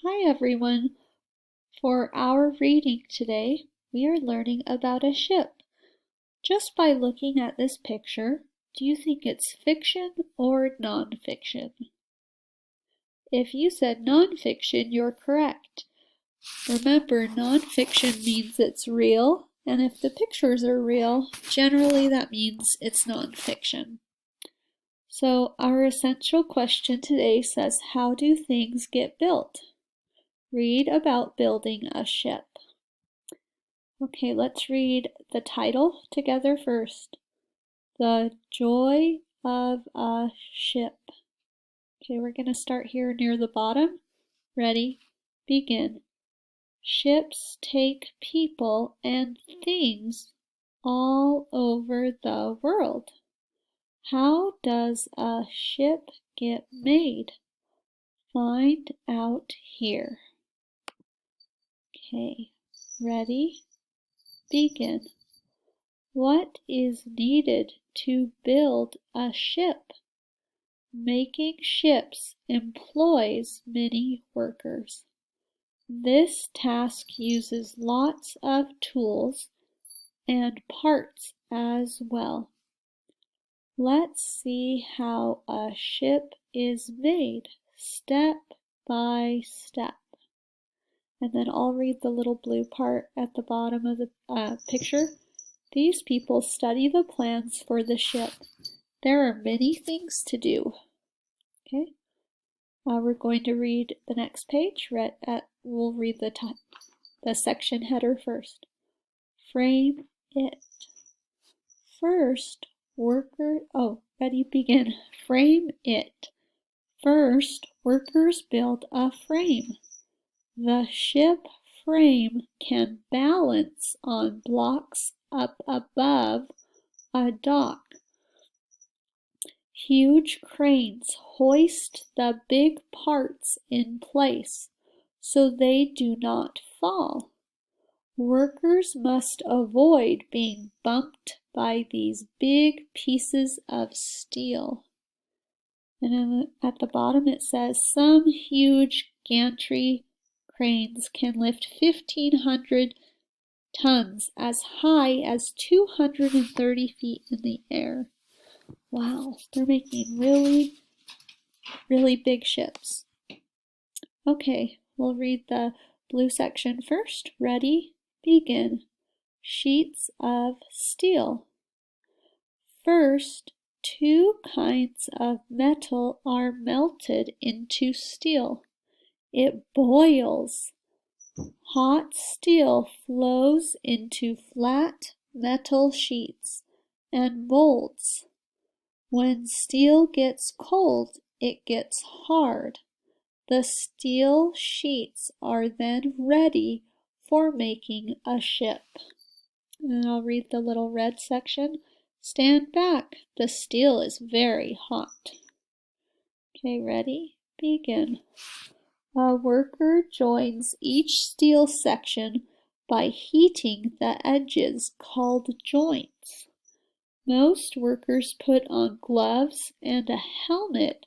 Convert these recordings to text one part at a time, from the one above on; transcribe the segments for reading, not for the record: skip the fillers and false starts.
Hi everyone! For our reading today, we are learning about a ship. Just by looking at this picture, do you think it's fiction or non-fiction? If you said non-fiction, you're correct. Remember, non-fiction means it's real, and if the pictures are real, generally that means it's non-fiction. So our essential question today says, how do things get built? Read about building a ship. Okay, let's read the title together first. The Joy of a Ship. Okay, we're going to start here near the bottom. Ready? Begin. Ships take people and things all over the world. How does a ship get made? Find out here. Okay, ready? Begin. What is needed to build a ship? Making ships employs many workers. This task uses lots of tools and parts as well. Let's see how a ship is made step by step. And then I'll read the little blue part at the bottom of the picture. These people study the plans for the ship. There are many things to do. Okay, we're going to read the next page. We'll read the section header first. Frame it. First, ready, begin. Frame it. First, workers build a frame. The ship frame can balance on blocks up above a dock. Huge cranes hoist the big parts in place so they do not fall. Workers must avoid being bumped by these big pieces of steel. And then at the bottom it says some huge gantry cranes can lift 1,500 tons as high as 230 feet in the air. Wow, they're making really, really big ships. Okay, we'll read the blue section first. Ready? Begin. Sheets of steel. First, two kinds of metal are melted into steel. It boils. Hot steel flows into flat metal sheets and molds. When steel gets cold, it gets hard. The steel sheets are then ready for making a ship. And I'll read the little red section. Stand back. The steel is very hot. Okay, ready? Begin. A worker joins each steel section by heating the edges called joints. Most workers put on gloves and a helmet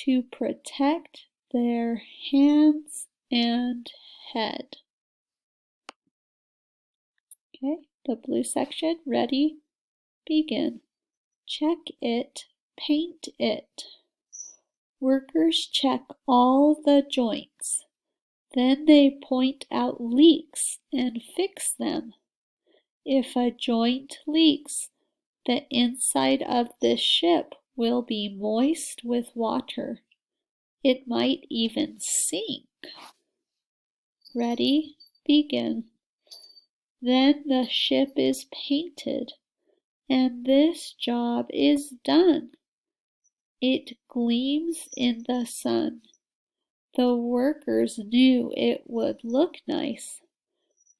to protect their hands and head. Okay, the blue section, ready, begin. Check it, paint it. Workers check all the joints. Then they point out leaks and fix them. If a joint leaks, the inside of this ship will be moist with water. It might even sink. Ready? Begin. Then the ship is painted, and this job is done. It gleams in the sun. The workers knew it would look nice.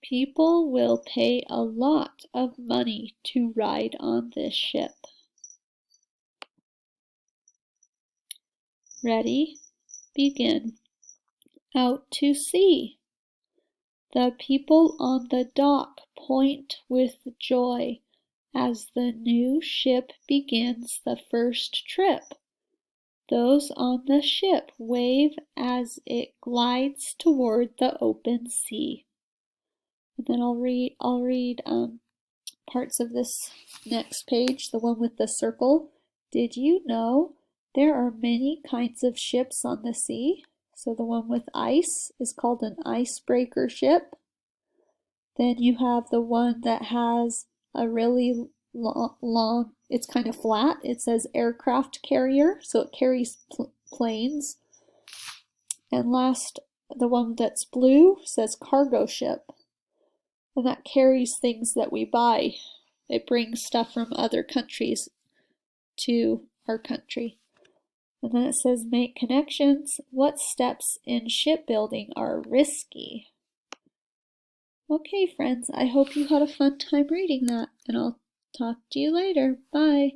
People will pay a lot of money to ride on this ship. Ready? Begin. Out to sea. The people on the dock point with joy as the new ship begins the first trip. Those on the ship wave as it glides toward the open sea. And then I'll read parts of this next page, the one with the circle. Did you know there are many kinds of ships on the sea? So the one with ice is called an icebreaker ship. Then you have the one that has a really long, it's kind of flat. It says aircraft carrier, so it carries planes. And last, the one that's blue says cargo ship, and that carries things that we buy. It brings stuff from other countries to our country. And then it says make connections. What steps in shipbuilding are risky? Okay, friends, I hope you had a fun time reading that, and I'll talk to you later. Bye.